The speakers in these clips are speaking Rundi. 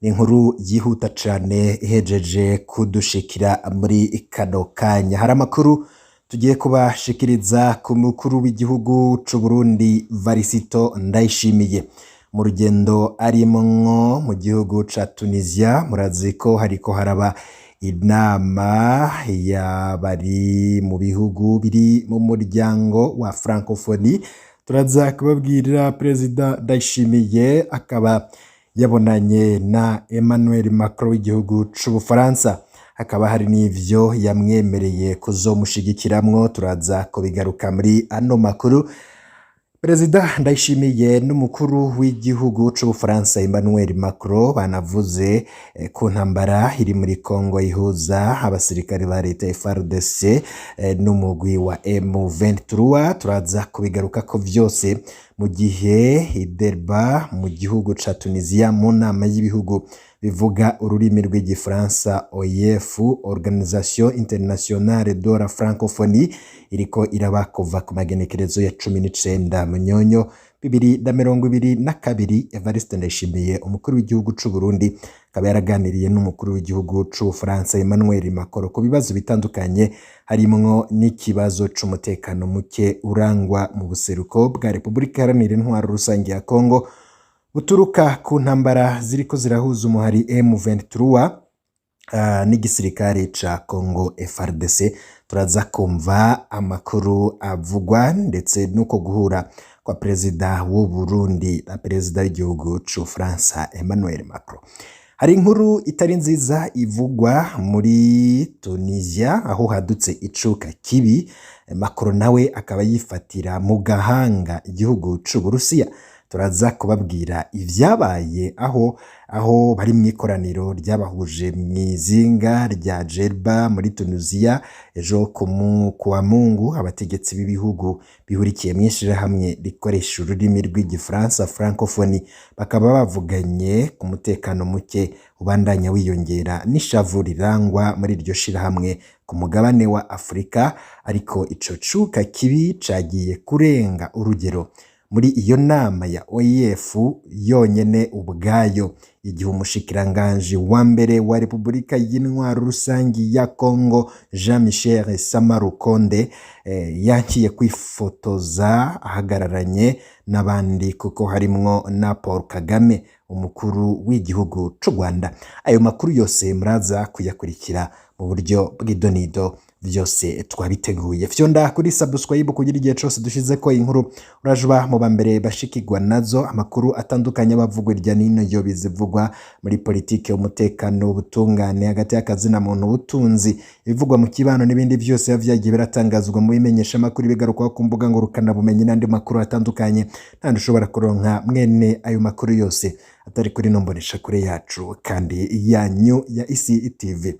ni inkuru yihuta cane ihejeje kudushikira muri kano kanya. Hari amakuru tugiye kubashikiriza ku mukuru w'igihugu c'u Burundi Varisito Ndayishimiye mu rugendo arimwo mu gihugu ca Tunisia. Murazi ko hariko haraba inama y'abari mu bihugu biri mu muryango wa Francophonie. Turaza kubabwirira Perezida Ndayishimiye akaba yabonanye na Emmanuel Macron w'igihugu c'Ubufaransa, hakaba hari n'ivyo yamwemereye kuzomushigikiramwo. Turaza kubigaruka muri ano makuru. Perezida Ndayishimiye n'umukuru w'igihugu c'Ubufaransa Emmanuel Macron banavuze ku ntambara iri muri Congo ihuza abasirikare ba leta FARDC n'umugwi wa M23. Turaza kubigaruka ko vyose mu gihe Idelba mu gihugu ca Tunisia mu nama y'ibihugu bivuga ururimi rw'igifaransa OIF, Organisation Internationale de la Francophonie, iriko iraba kuva ku magenekerezo ya 19 Munyonyo 2022. Evariste Ndayishimiye umukuru w'igihugu c'u Burundi akaba yaraganiriye n'umukuru w'igihugu c'Ubufaransa Emmanuel Macron ku bibazo bitandukanye, harimwo n'ikibazo c'umutekano muke urangwa mu buseruko bwa Repubulika Iharanira Intwaro Rusange ya Congo buturuka ku ntambara ziriko zirahuza umuhari M23 n'igisirikare ca Congo FARDC. Turaza kumva amakuru avugwa ndetse nuko guhura kwa perezida w'u Burundi na perezida w'igihugu c'Ubufaransa Emmanuel Macron. Hari inkuru itari nziza ivugwa muri Tunisia aho hadutse icuka kibi. Macron nawe akaba yifatira mu gahanga igihugu c'Uburusiya. Turaza kubabwira ivyabaye aho bari mw'ikoraniro ryabahuje mw'izinga rya Djerba muri Tunisia ejo kuwa Mungu. Abategetsi b'ibihugu bihurikiye mw'ishirahamwe rikoresha ururimi rw'igifaransa Francophonie bakaba bavuganye ku mutekano muke ubandanya wiyongera n'ishavu rirangwa muri iryo shirahamwe ku mugabane wa Afrika. Ariko ico cuka kibi cagiye kurenga urugero muri iyo nama ya OIF yonyene ubwayo, igihe umushikiranganji wa mbere wa Repubulika y'Intwaro Rusangi ya Congo Jean-Michel Samalukonde yankiye kwifotoza ahagararanye n'abandi kuko harimwo na Paul Kagame umukuru w'igihugu c'u Rwanda. Ayo makuru yose muraza kuyakurikira mu buryo bw'idonido, vyose twabiteguye. Fyonda kuri subscribe kugira igihe cose dushize ko inkuru urajuba mu bambere bashikirwa nazo. Amakuru atandukanye bavugwa irya nino yo bizivugwa muri politike, umutekano, ubutungane, hagati y'akazi na muntu, ubutunzi, ibivugwa mu kibano n'ibindi vyose bavyagiye biratangazwa mu bimenyesha makuru bigaruka ku mbuga ngurukana bumenyi n'andi makuru atandukanye. Nandi ushobora kuronka mwene ayo makuru yose atari kuri nombonesha kure yacu kandi yanyu ya Isi TV.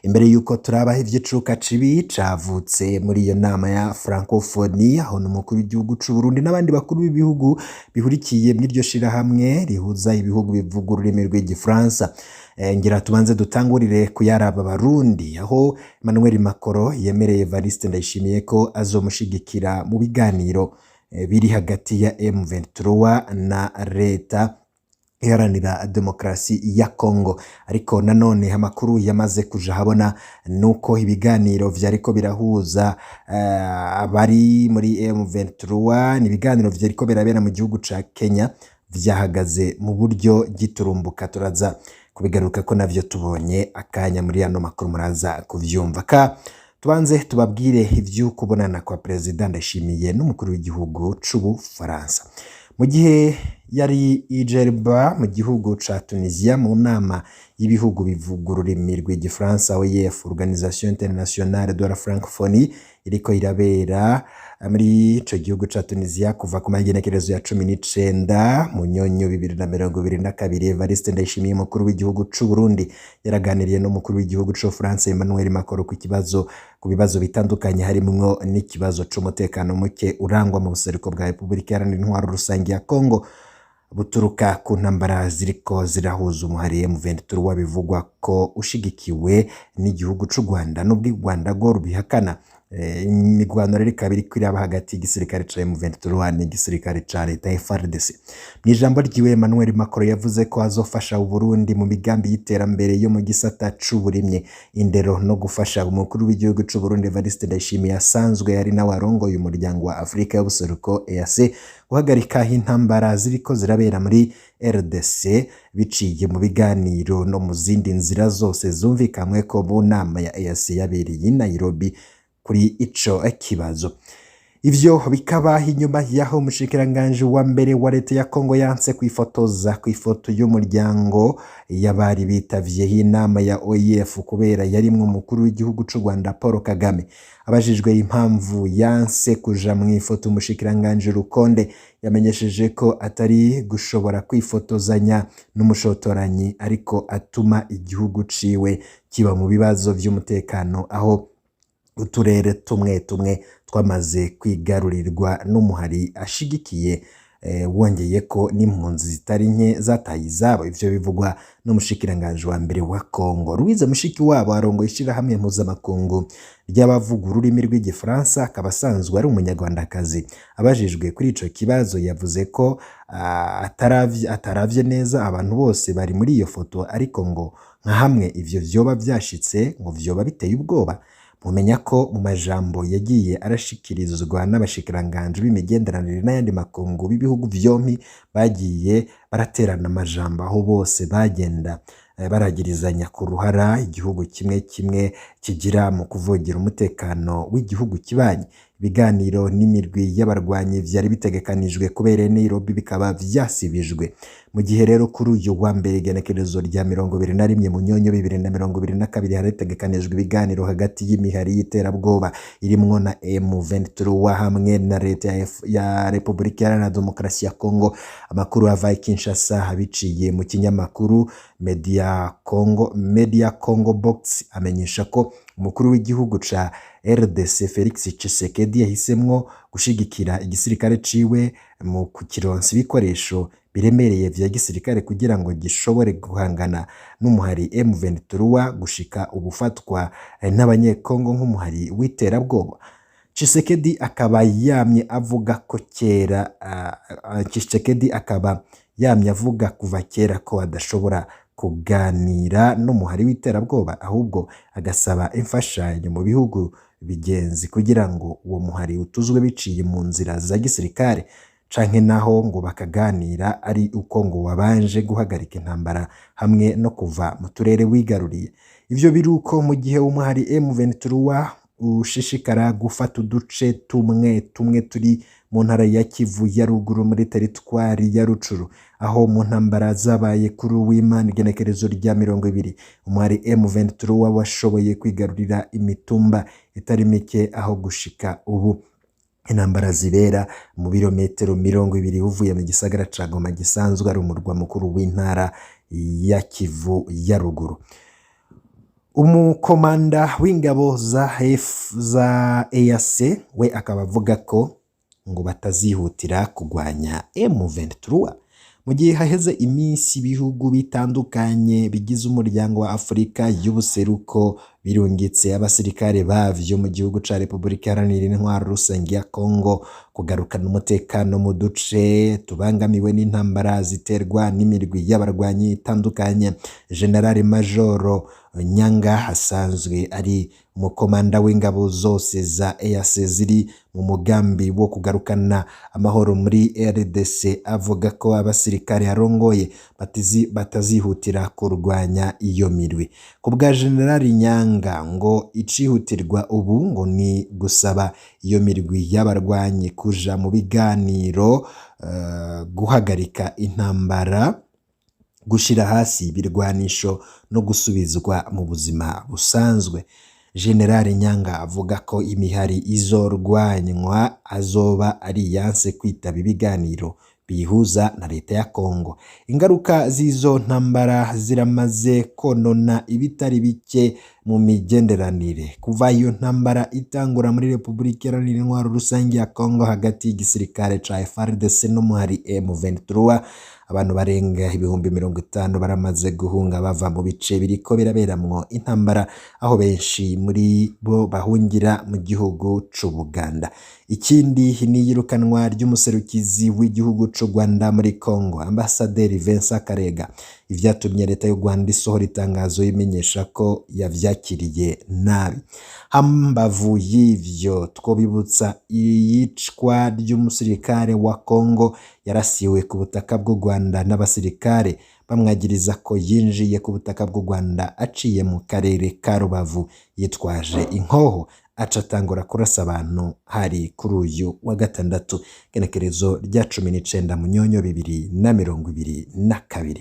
Imbere yuko turaba ivy'icuka cibi cavutse muri iyo nama ya Francophonie, aho n'umukuru w'igihugu c'u Burundi n'abandi bakuru b'ibihugu bihurikiye mw'iryo shirahamwe rihuza ibihugu bivuga ururimi rw'igifaransa. Ngira tubanze dutangurire kuyaraba Barundi, aho Emmanuel Macron yemereye Evariste Ndayishimiye ko azomushigikira mu biganiro biri hagati ya M23 na leta Iharanira Demokarasi ya Congo. Ariko nanone amakuru yamaze kuja habona nuko ibiganiro vyariko birahuza abari muri M23 n'ibiganiro vyariko birabera mu gihugu ca Kenya vyahagaze mu buryo giturumbuka. Turaza kubigaruka ko navyo tubonye akanya muri ano makuru muraza kuvyumva. Tubanze tubabwire ivy'uko kubonana kwa Perezida Ndayishimiye n'umukuru w'igihugu c'Ubufaransa mu gihe yari Djerba mu gihugu ca Tunisia mu nama y'ibihugu bivuga ururimi rw'igifaransa OIF, Organisation Internationale de la Francophonie, iriko irabera muri ico gihugu ca Tunisia kuva ku magenekerezo ya 19 Munyonyo 2022. Evariste Ndayishimiye umukuru w'igihugu c'u Burundi yaraganiriye n'umukuru w'igihugu c'Ubufaransa Emmanuel Macron ku bibazo bitandukanye, harimwo n'ikibazo c'umutekano muke urangwa mu buseruko bwa Repubulika Iharanira Intwaro Rusange ya Congo buturuka ku ntambara ziriko zirahuza umuhari M23 bivugwa ko ushigikiwe n'igihugu c'u Rwanda. N'ubwo u Rwanda rwo rubihakana, imigwano rero ikaba iriko iraba hagati y'igisirikare ca M23 n'igisirikare ca leta FARDC. Mw'ijambo ryiwe Emmanuel Macron yavuze ko azofasha Uburundi mu migambi y'iterambere yo mu gisata c'uburimyi, indero no gufasha umukuru w'igihugu c'Uburundi Evariste Ndayishimiye asanzwe ari nawe arongoye umuryango wa Afrika y'ubuseruko EAC guhagarika intambara ziriko zirabera muri RDC biciye mu biganiro no mu zindi nzira zose zumvikamwe ko mu nama ya EAC yabereye i Nairobi kuri ico kibazo. Ivyo bikaba inyuma yaho umushikiranganje wa mbere wa leta ya Kongo yanse kwifotoza kw'ifoto y'umuryango y'abari bitavye inama ya OIF kubera yarimwe umukuru w'igihugu c'u Rwanda Paul Kagame. Abajijwe impamvu yanse kuja mw'ifoto, umushikiranganje Rukonde yamenyesheje ko atari gushobora kwifotozanya n'umushotoranyi ariko atuma igihugu ciwe kiba mu bibazo vy'umutekano, aho uturere tumwe tumwe twamaze kwigarurirwa n'umuhari ashigikiye, wongeye ko n'impunzi zitari nke zataye izabo. Ivyo bivugwa n'umushikiranganje wa mbere wa Kongo. Louise Mushikiwabo arongoye ishirahamwe mpuzamakungu ry'abavuga ururimi rw'igifaransa, akaba asanzwe ari umunyarwandakazi. Abajijwe kuri ico kibazo yavuze ko ataravye neza abantu bose bari muri iyo foto, ariko ngo nka hamwe ivyo vyoba vyashitse ngo vyoba biteye ubwoba. Mumenya ko mu majambo yagiye arashikirizwa n'abashikiranganje b'imigenderanire n'ayandi makungu b'ibihugu vyompi bagiye baraterana amajambo, aho bose bagenda baragirizanya ku ruhara igihugu kimwe kimwe kigira mu kuvugira umutekano w'igihugu kibanyi. Ibiganiro n'imirwi y'abarwanyi vyari bitegekanijwe kubera Nairobi bikaba vyasibijwe. Mu gihe rero kuri uyu wa mbere igenekerezo rya 21 Munyonyo 2022 harategekanijwe ibiganiro hagati y'imihari y'iterabwoba irimwo na M23 hamwe na leta ya Republika Iharanira Demokarasi ya Kongo. Amakuru ava Kinshasa habiciye mu kinyamakuru Media Congo Box amenyesha ko umukuru w'igihugu ca RDC Felix Tshisekedi yahisemwo gushigikira igisirikare ciwe mu kukironsa ibikoresho biremereye vya gisirikare kugira ngo gishobore guhangana n'umuhari M23 gushika ubufatwa n'abanyekongo nk'umuhari w'iterabwoba. Tshisekedi akaba yamye avuga kuva kera ko adashobora kuganira n'umuhari w'iterabwoba, ahubwo agasaba imfashanyo mu bihugu bigenzi kugira ngo uwo muhari utuzwe biciye mu nzira za gisirikare, canke naho ngo bakaganira ari uko ngo wabanje guhagarika intambara hamwe no kuva mu turere wigaruriye. Ivyo biruko mu gihe umuhari M23 ushishikara gufata uduce tumwe turi mu ntara ya Kivu ya ruguru muri teritwari ya Rucuru, aho mu ntambara zabaye kuri Uwimana igenekerezo rya 20 umuhari M23 washoboye kwigarurira imitumba itari mike, aho gushika ubu intambara zibera mu birometero 20 uvuye mu gisagara ca Goma gisanzwe ari umurwa mukuru w'intara ya Kivu ya ruguru. Umukomanda w'ingabo za EAC we akaba avuga ko ngo batazihutira kugwanya M23 mu gihe haheze iminsi ibihugu bitandukanye bigize umuryango wa Afrika y'ubuseruko birungitse abasirikare bavyo mu gihugu ca Republika Iharanira Intwaro Rusange ya Kongo kugarukana umutekano mu duce tubangamiwe n'intambara ziterwa n'imirwi y'abarwanyi itandukanye. General Major Nyanga asanzwe ari umukomanda w'ingabo zose za EAC ziri mu mugambi wo kugarukana amahoro muri RDC, avuga ko abasirikare arongoye batazihutira kurwanya iyo mirwi. Ku bwa General Nyanga ngo icihutirwa ubu ngo ni gusaba iyo mirwi y'abarwanyi kuja mu biganiro, guhagarika intambara, gushira hasi ibirwanisho no gusubizwa mu buzima busanzwe. General Nyanga avuga ko imihari izorwanywa azoba ari yanse kwitaba ibiganiro bihuza na leta ya Kongo. Ingaruka z'izo ntambara ziramaze konona ibitari bike mu migenderanire. Kuva iyo ntambara itangura muri Repubulika Iharanira Intwaro Rusange ya Kongo hagati y'igisirikare ca FARDC n'umuhari M23, abantu barenga ibihumbi 50 baramaze guhunga bava mu bice biriko biraberamwo intambara, aho benshi muri bo bahungira mu gihugu c'u Buganda. Ikindi ni iyirukanwa ry'umuserukizi w'igihugu c'u Rwanda muri Kongo, Ambasaderi Vincent Karega, ivyatumye leta y'u Rwanda isohora itangazo imenyesha ko yavyakiriye nabi. Hambavu y'ivyo twobibutsa iyicwa ry'umusirikare wa Kongo yarasiwe ku butaka bw'u Rwanda n'abasirikare bamwagiriza ko yinjiye ku butaka bw'u Rwanda aciye mu karere ka Rubavu yitwaje inkoho, aca atangura kurasa abantu hari kuri uyu wa gatandatu genekerezo rya 19 Munyonyo 2022.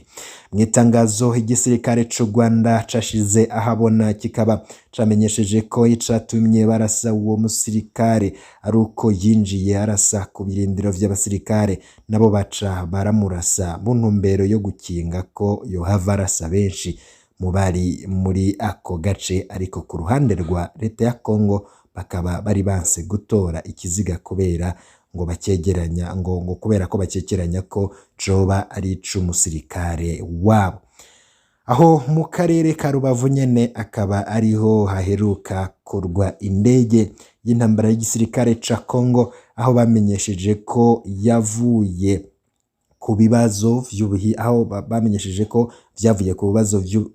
Mwitangazo igisirikare c'u Rwanda cashize ahabona kikaba camenyesheje ko icatumye barasa uwo musirikare ari uko yinjiye arasa ku birindiro vy'abasirikare, nabo baca baramurasa mu ntumbero yo gukinga ko yohava arasa benshi mu bari muri ako gace, ariko ku ruhande rwa leta ya Kongo bakaba bari banse gutora ikiziga kubera ngo bacegeranya ngo kubera ko bacekeranya ko coba ari c'umusirikare wabo. Aho mu karere ka Rubavu nyene akaba ariho haheruka kurwa indege y'intambara y'igisirikare ca Kongo, aho bamenyesheje ko yavuye ku bibazo bamenyesheje ko vyavuye ku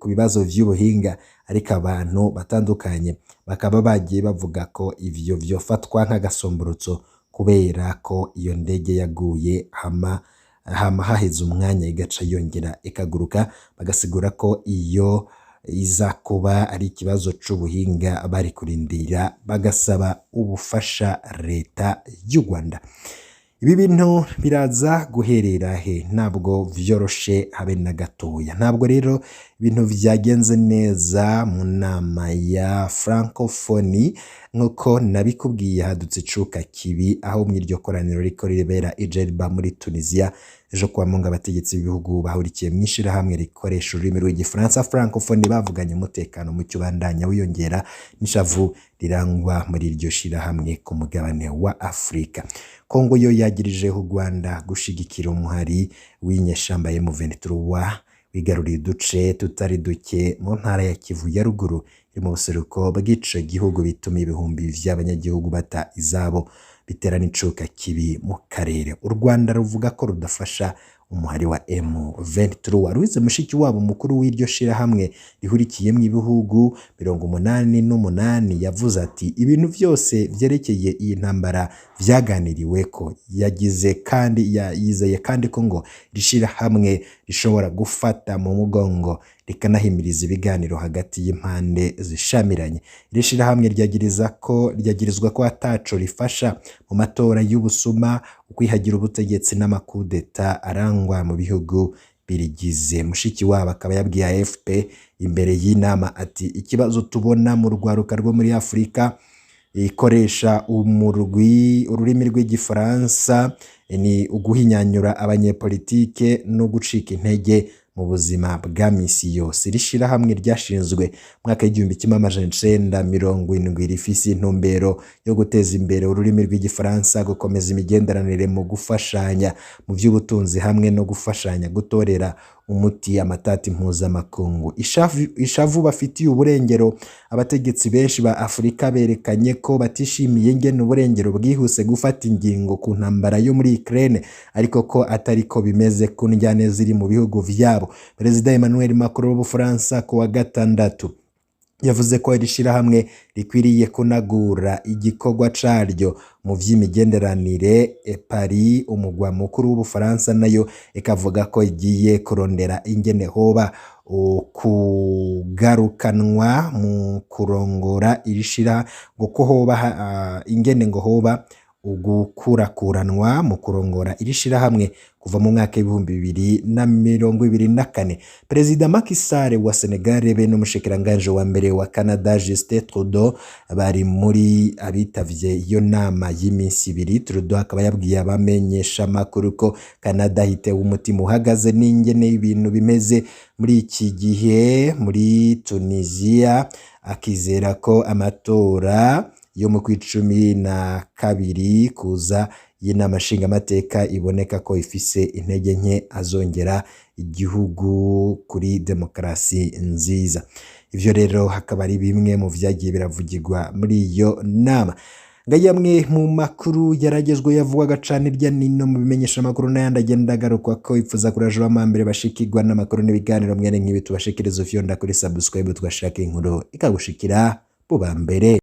bibazo vy'ubuhinga, ariko abantu batandukanye bakaba bagiye bavuga ko ivyo vyofatwa nk'agasomborotso kubera ko iyo ndege yaguye hama haheze umwanya igaca yongera ikaguruka, bagasigura ko iyo iza kuba ari ikibazo c'ubuhinga bari kurindira, bagasaba ubufasha leta y'u Rwanda. Ibi bintu biraza guherera he? Ntabwo vyoroshe habe na gatoya. Ntabwo rero ibintu vyagenze neza mu nama ya Francophonie nkuko nabikubwiye, hadutse icuka kibi aho mw'iryo koraniro riko ribera i Djerba muri Tunisia ejo kuwa Mungu. Abategetsi b'ibihugu bahurikiye mw'ishirahamwe rikoresha ururimi rw'igifaransa Francophonie bavuganye umutekano mucyo bandanya wiyongera n'ishavu rirangwa muri iryo shirahamwe ku mugabane wa Afrika. Kongo yo yagirije u Rwanda gushigikira umuhari w'inyeshamba ya M23 wigaruriye uduce tutari duke mu ntara ya Kivu ya ruguru iri mu buseruko bw'ico gihugu, bituma ibihumbi vy'abanyagihugu bata izabo, bitera n'icuka kibi mu karere. U Rwanda ruvuga ko rudafasha umuhari wa M23. Louise Mushikiwabo, umukuru w'iryo shirahamwe rihurikiyemwo ibihugu 88, yavuze ati ibintu vyose vyerekeye iyi ntambara vyaganiriwe ko yizeye kandi ko ngo rishirahamwe rishobora gufata mu mugongo rikanahimiriza ibiganiro hagati y'impande zishamiranye. Irishirahamwe ryagirizwa ko ataco rifasha mu matora y'ubusuma, ukwihagira ubutegetsi n'amakudeta arangwa mu bihugu birigize. Mushikiwabo akaba yabwiye AFP imbere y'inama ati ikibazo tubona mu rwaruka rwo muri Afrika ikoresha ururimi rw'igifaransa ni uguhinyanyura abanyepolitike no gucika intege mu buzima bwa misi yose. Irishirahamwe ryashinzwe mwaka w'1970 rifise intumbero yo guteza imbere ururimi rw'igifaransa, gukomeza imigenderanire mu gufashanya mu vy'ubutunzi hamwe no gufashanya gutorera umuti amatati mpuzamakungu. Ishavu bafitiye uburengero abategetsi benshi ba Afrika berekanye ko batishimiye ingene uburengero bwihuse gufata ingingo ku ntambara yo muri Ukraine, ariko ko atariko bimeze ku njyane ziri mu bihugu vyabo. Perezida Emmanuel Macron w'Ubufaransa ku wa gatandatu yavuze ko irishirahamwe rikwiriye kunagura igikorwa caryo mu vy'imigenderanire. Paris, umugwa mukuru w'Ubufaransa, nayo ikavuga ko igiye kurondera ingene hoba kugarukanwa mu kurongora irishira ngo ko hoba ingene ngo hoba ugukurakuranwa mu kurongora irishirahamwe kuva mu mwaka w'2024. Perezida Macky Sall wa Senegal be n'umushikiranganje wa mbere wa Canada Justin Trudeau bari muri abitavye iyo nama y'iminsi 2. Trudeau akaba yabwiye abamenyesha amakuru ko Canada hitewe umutima uhagaze n'ingene ibintu bimeze muri iki gihe muri Tunisia, akizera ko amatora yo mu kw'icumi na kabiri kuza y'inama nshingamateka iboneka ko ifise intege nke azongera igihugu kuri demokarasi nziza. Ivyo rero hakaba ari bimwe mu vyagiye biravugirwa muri iyo nama. Ngayamwe mu makuru yaragezwe yavugwaga cane irya nino mu bimenyesha makuru n'ayandi agenda agarukwa ko ipfuza kuraje bamambere bashikirwa n'amakuru n'ibiganiro mwene nk'ibi tubashikiriza ufyonda kuri subscribe twashaka inkuru ikagushikira buba mbere.